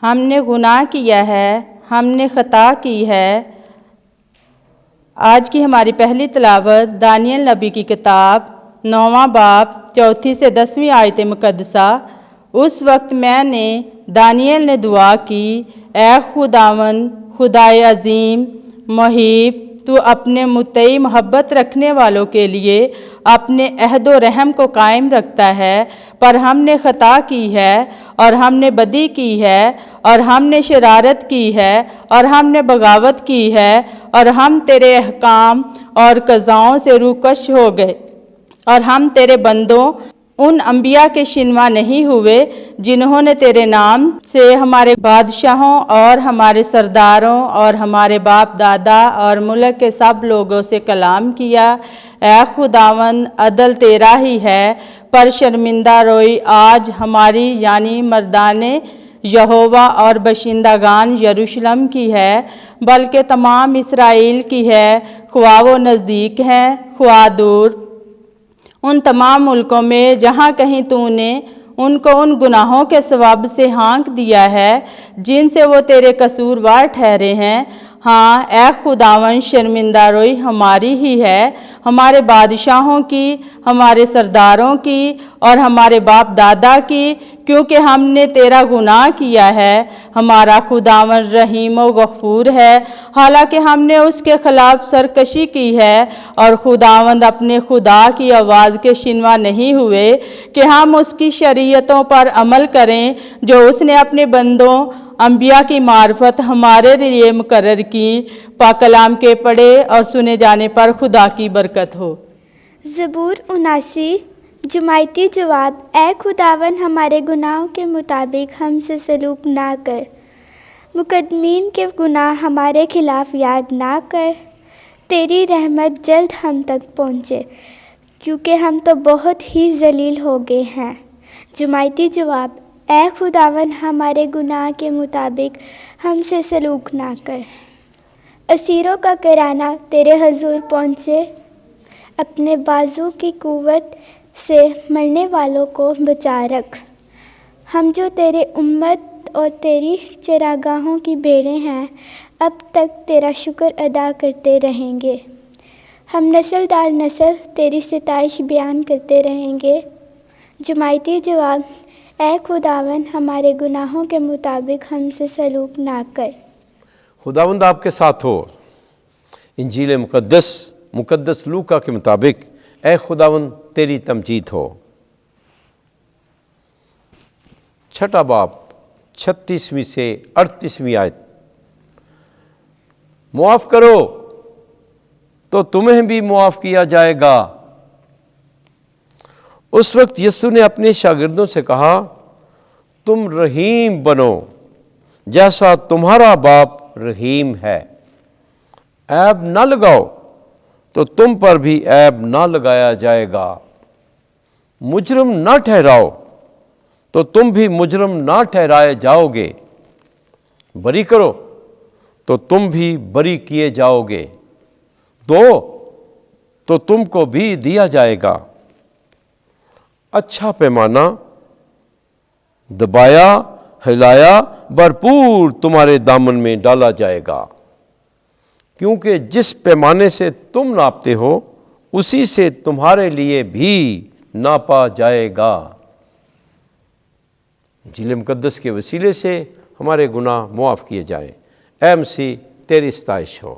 ہم نے گناہ کیا ہے، ہم نے خطا کی ہے۔ آج کی ہماری پہلی تلاوت دانیل نبی کی کتاب 9واں باب 4 سے 10 آیت مقدسہ۔ اس وقت میں نے دانیل نے دعا کی، اے خداوند خدائے عظیم محیب، تو اپنے متعی محبت رکھنے والوں کے لیے اپنے عہد و رحم کو قائم رکھتا ہے، پر ہم نے خطا کی ہے اور ہم نے بدی کی ہے اور ہم نے شرارت کی ہے اور ہم نے بغاوت کی ہے اور ہم تیرے احکام اور قضاؤں سے روکش ہو گئے، اور ہم تیرے بندوں ان انبیاء کے شنوا نہیں ہوئے جنہوں نے تیرے نام سے ہمارے بادشاہوں اور ہمارے سرداروں اور ہمارے باپ دادا اور ملک کے سب لوگوں سے کلام کیا۔ اے خداوند، عدل تیرا ہی ہے، پر شرمندہ روئی آج ہماری یعنی مردان یہوہ اور باشندگان یروشلم کی ہے، بلکہ تمام اسرائیل کی ہے، خواہ وہ نزدیک ہیں خواہ دور، ان تمام ملکوں میں جہاں کہیں تو نے ان کو ان گناہوں کے ثواب سے ہانک دیا ہے جن سے وہ تیرے قصوروار ٹھہرے ہیں۔ ہاں اے خداوند، شرمندہ روئی ہماری ہی ہے، ہمارے بادشاہوں کی، ہمارے سرداروں کی اور ہمارے باپ دادا کی، کیونکہ ہم نے تیرا گناہ کیا ہے۔ ہمارا خداوند رحیم و غفور ہے، حالانکہ ہم نے اس کے خلاف سرکشی کی ہے، اور خداوند اپنے خدا کی آواز کے شنوا نہیں ہوئے کہ ہم اس کی شریعتوں پر عمل کریں جو اس نے اپنے بندوں انبیاء کی معرفت ہمارے لیے مقرر کی۔ پاک کلام کے پڑھے اور سنے جانے پر خدا کی برکت ہو۔ زبور 79۔ جماعتی جواب۔ اے خداوند، ہمارے گناہوں کے مطابق ہم سے سلوک نہ کر، مقدمین کے گناہ ہمارے خلاف یاد نہ کر۔ تیری رحمت جلد ہم تک پہنچے، کیونکہ ہم تو بہت ہی ذلیل ہو گئے ہیں۔ جماعتی جواب۔ اے خداوند، ہمارے گناہ کے مطابق ہم سے سلوک نہ کر۔ اسیروں کا کرانہ تیرے حضور پہنچے، اپنے بازو کی قوت سے مرنے والوں کو بچا رکھ۔ ہم جو تیرے امت اور تیری چراگاہوں کی بھیڑیں ہیں، اب تک تیرا شکر ادا کرتے رہیں گے۔ ہم نسل در نسل تیری ستائش بیان کرتے رہیں گے۔ جماعتی جواب۔ اے خداوند، ہمارے گناہوں کے مطابق ہم سے سلوک نہ کر۔ خداوند آپ کے ساتھ ہو۔ انجیل مقدس لوکا کے مطابق اے خداوند تیری تمجید ہو۔ 6 باب 36 سے 38 آیت۔ معاف کرو تو تمہیں بھی معاف کیا جائے گا۔ اس وقت یسوع نے اپنے شاگردوں سے کہا، تم رحیم بنو جیسا تمہارا باپ رحیم ہے۔ عیب نہ لگاؤ تو تم پر بھی عیب نہ لگایا جائے گا۔ مجرم نہ ٹھہراؤ تو تم بھی مجرم نہ ٹھہرائے جاؤ گے۔ بری کرو تو تم بھی بری کیے جاؤ گے۔ دو تو تم کو بھی دیا جائے گا۔ اچھا پیمانہ دبایا ہلایا بھرپور تمہارے دامن میں ڈالا جائے گا، کیونکہ جس پیمانے سے تم ناپتے ہو اسی سے تمہارے لیے بھی ناپا جائے گا۔ انجیل مقدس کے وسیلے سے ہمارے گناہ معاف کیے جائیں۔ اے مسیح تیری ستائش ہو۔